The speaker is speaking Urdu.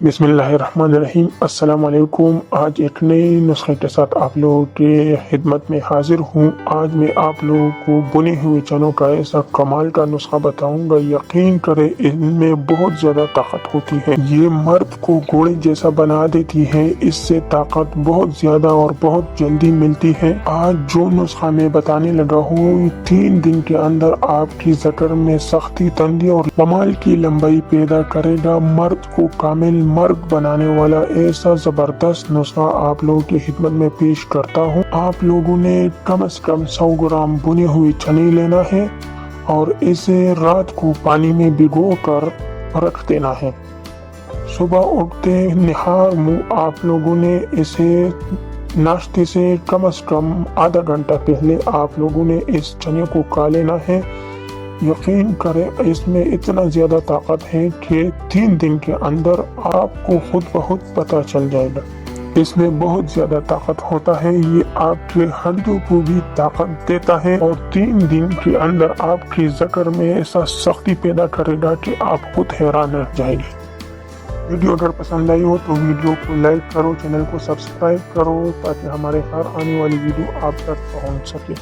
بسم اللہ الرحمن الرحیم۔ السلام علیکم۔ آج ایک نئے نسخے کے ساتھ آپ لوگوں کی خدمت میں حاضر ہوں۔ آج میں آپ لوگوں کو بنے ہوئے چنوں کا ایسا کمال کا نسخہ بتاؤں گا، یقین کریں ان میں بہت زیادہ طاقت ہوتی ہے۔ یہ مرد کو گھوڑے جیسا بنا دیتی ہے، اس سے طاقت بہت زیادہ اور بہت جلدی ملتی ہے۔ آج جو نسخہ میں بتانے لگا ہوں 3 دن کے اندر آپ کی ذکر میں سختی، تندی اور کمال کی لمبائی پیدا کرے گا۔ مرد کو کامل مرد بنانے والا ایسا زبردست نسخہ آپ لوگوں کی خدمت میں پیش کرتا ہوں۔ آپ لوگوں نے کم از کم 100 گرام بنے ہوئے چنے لینا ہے اور اسے رات کو پانی میں بھگو کر رکھ دینا ہے۔ صبح اٹھتے نہار منہ آپ لوگوں نے اسے ناشتے سے کم از کم آدھا گھنٹہ پہلے آپ لوگوں نے اس چنے کو کھا لینا ہے۔ یقین کریں اس میں اتنا زیادہ طاقت ہے کہ 3 دن کے اندر آپ کو خود بخود پتہ چل جائے گا۔ اس میں بہت زیادہ طاقت ہوتا ہے، یہ آپ کے ہڈیوں کو بھی طاقت دیتا ہے اور 3 دن کے اندر آپ کی ذکر میں ایسا سختی پیدا کرے گا کہ آپ خود حیران رہ جائیں گے۔ ویڈیو اگر پسند آئی ہو تو ویڈیو کو لائک کرو، چینل کو سبسکرائب کرو تاکہ ہمارے ہر آنے والی ویڈیو آپ تک پہنچ سکے۔